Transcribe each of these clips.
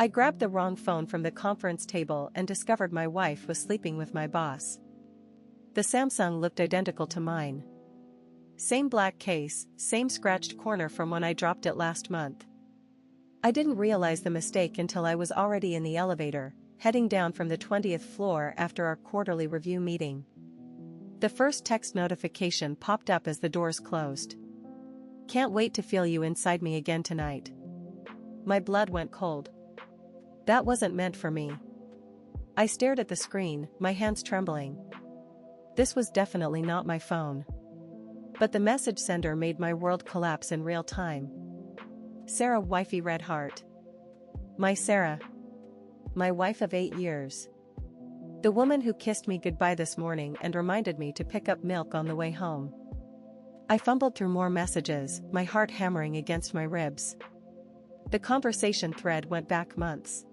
I grabbed the wrong phone from the conference table and discovered my wife was sleeping with my boss. The Samsung looked identical to mine. Same black case, same scratched corner from when I dropped it last month. I didn't realize the mistake until I was already in the elevator, heading down from the 20th floor after our quarterly review meeting. The first text notification popped up as the doors closed. Can't wait to feel you inside me again tonight. My blood went cold. That wasn't meant for me. I stared at the screen, my hands trembling. This was definitely not my phone. But the message sender made my world collapse in real time. Sarah, wifey red heart. My Sarah. My wife of 8 years. The woman who kissed me goodbye this morning and reminded me to pick up milk on the way home. I fumbled through more messages, my heart hammering against my ribs. The conversation thread went back months.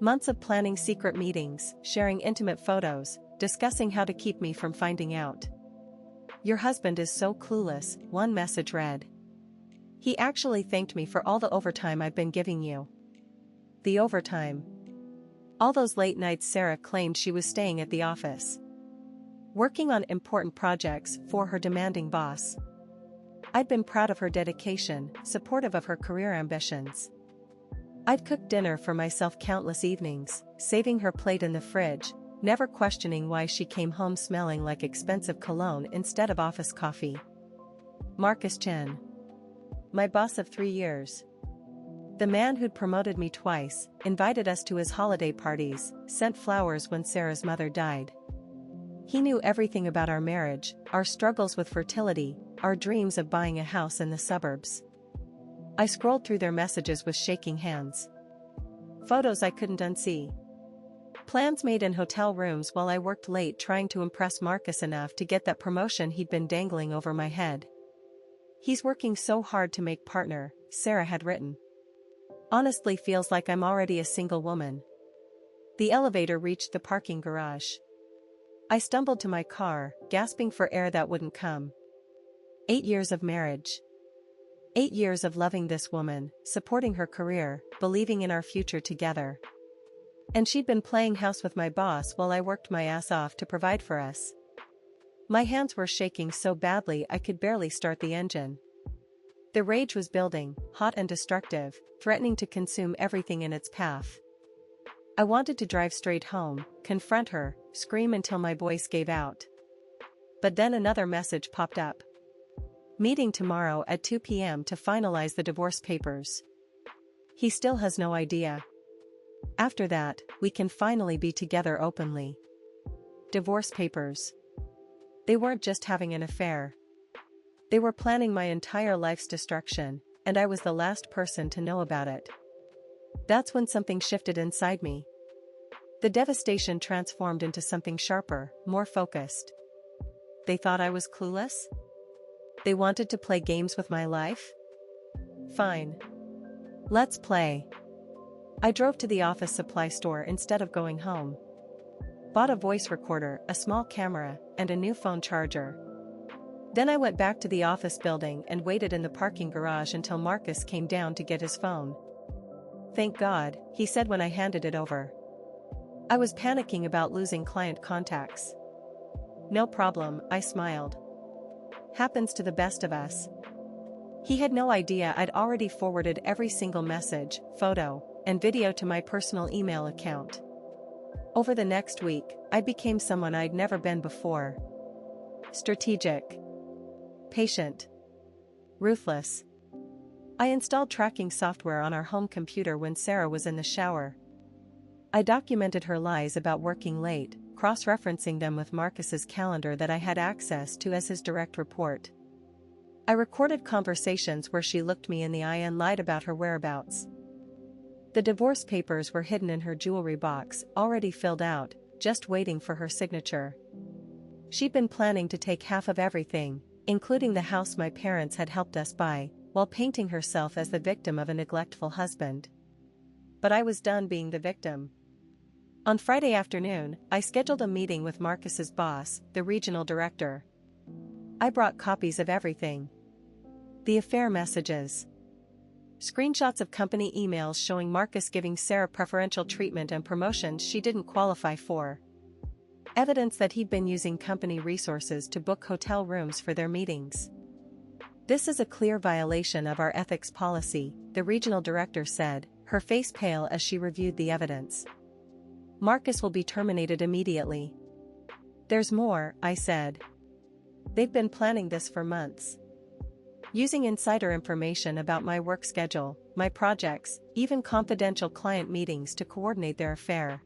Months of planning secret meetings, sharing intimate photos, discussing how to keep me from finding out. Your husband is so clueless, one message read. He actually thanked me for all the overtime I've been giving you. The overtime. All those late nights Sarah claimed she was staying at the office. Working on important projects for her demanding boss. I'd been proud of her dedication, supportive of her career ambitions. I'd cooked dinner for myself countless evenings, saving her plate in the fridge, never questioning why she came home smelling like expensive cologne instead of office coffee. Marcus Chen. My boss of 3 years. The man who'd promoted me twice, invited us to his holiday parties, sent flowers when Sarah's mother died. He knew everything about our marriage, our struggles with fertility, our dreams of buying a house in the suburbs. I scrolled through their messages with shaking hands. Photos I couldn't unsee. Plans made in hotel rooms while I worked late trying to impress Marcus enough to get that promotion he'd been dangling over my head. He's working so hard to make partner, Sarah had written. Honestly feels like I'm already a single woman. The elevator reached the parking garage. I stumbled to my car, gasping for air that wouldn't come. 8 years of marriage. 8 years of loving this woman, supporting her career, believing in our future together. And she'd been playing house with my boss while I worked my ass off to provide for us. My hands were shaking so badly I could barely start the engine. The rage was building, hot and destructive, threatening to consume everything in its path. I wanted to drive straight home, confront her, scream until my voice gave out. But then another message popped up. Meeting tomorrow at 2 p.m. to finalize the divorce papers. He still has no idea. After that, we can finally be together openly. Divorce papers. They weren't just having an affair. They were planning my entire life's destruction, and I was the last person to know about it. That's when something shifted inside me. The devastation transformed into something sharper, more focused. They thought I was clueless? They wanted to play games with my life? Fine. Let's play. I drove to the office supply store instead of going home. Bought a voice recorder, a small camera, and a new phone charger. Then I went back to the office building and waited in the parking garage until Marcus came down to get his phone. Thank God, he said when I handed it over. I was panicking about losing client contacts. No problem, I smiled. Happens to the best of us. He had no idea I'd already forwarded every single message, photo, and video to my personal email account. Over the next week, I became someone I'd never been before. Strategic. Patient. Ruthless. I installed tracking software on our home computer when Sarah was in the shower. I documented her lies about working late, cross-referencing them with Marcus's calendar that I had access to as his direct report. I recorded conversations where she looked me in the eye and lied about her whereabouts. The divorce papers were hidden in her jewelry box, already filled out, just waiting for her signature. She'd been planning to take half of everything, including the house my parents had helped us buy, while painting herself as the victim of a neglectful husband. But I was done being the victim. On Friday afternoon, I scheduled a meeting with Marcus's boss, the regional director. I brought copies of everything. The affair messages. Screenshots of company emails showing Marcus giving Sarah preferential treatment and promotions she didn't qualify for. Evidence that he'd been using company resources to book hotel rooms for their meetings. "This is a clear violation of our ethics policy," the regional director said, her face pale as she reviewed the evidence. "Marcus will be terminated immediately." "There's more," I said. "They've been planning this for months. Using insider information about my work schedule, my projects, even confidential client meetings to coordinate their affair."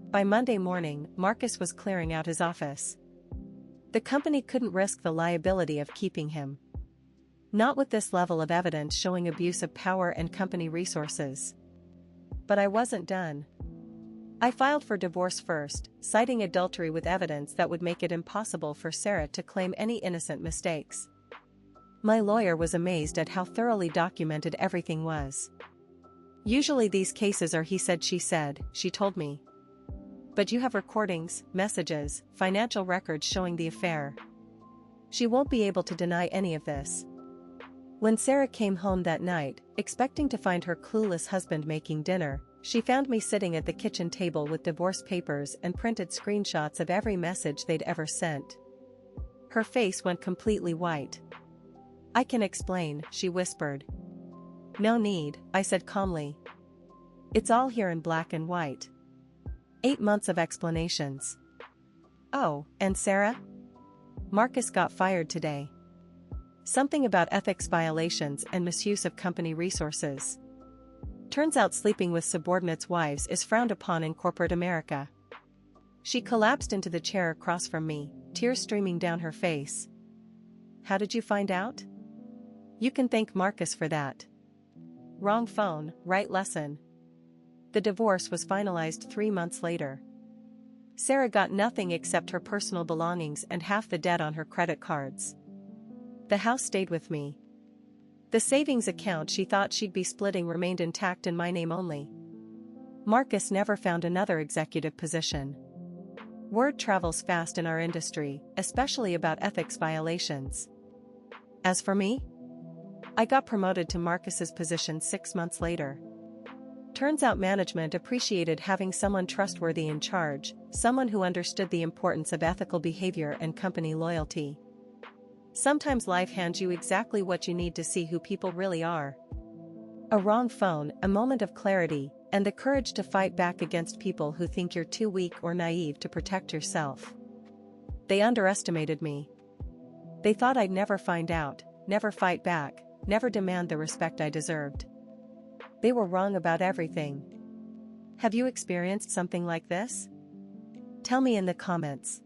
By Monday morning, Marcus was clearing out his office. The company couldn't risk the liability of keeping him. Not with this level of evidence showing abuse of power and company resources. But I wasn't done. I filed for divorce first, citing adultery with evidence that would make it impossible for Sarah to claim any innocent mistakes. My lawyer was amazed at how thoroughly documented everything was. "Usually these cases are he said she said," she told me. "But you have recordings, messages, financial records showing the affair. She won't be able to deny any of this." When Sarah came home that night, expecting to find her clueless husband making dinner, she found me sitting at the kitchen table with divorce papers and printed screenshots of every message they'd ever sent. Her face went completely white. "I can explain," she whispered. "No need," I said calmly. "It's all here in black and white." 8 months of explanations. "Oh, and Sarah? Marcus got fired today. Something about ethics violations and misuse of company resources. Turns out sleeping with subordinates' wives is frowned upon in corporate America." She collapsed into the chair across from me, tears streaming down her face. "How did you find out?" "You can thank Marcus for that." Wrong phone, right lesson. The divorce was finalized 3 months later. Sarah got nothing except her personal belongings and half the debt on her credit cards. The house stayed with me. The savings account she thought she'd be splitting remained intact in my name only. Marcus never found another executive position. Word travels fast in our industry, especially about ethics violations. As for me, I got promoted to Marcus's position 6 months later. Turns out management appreciated having someone trustworthy in charge, someone who understood the importance of ethical behavior and company loyalty. Sometimes life hands you exactly what you need to see who people really are. A wrong phone, a moment of clarity, and the courage to fight back against people who think you're too weak or naive to protect yourself. They underestimated me. They thought I'd never find out, never fight back, never demand the respect I deserved. They were wrong about everything. Have you experienced something like this? Tell me in the comments.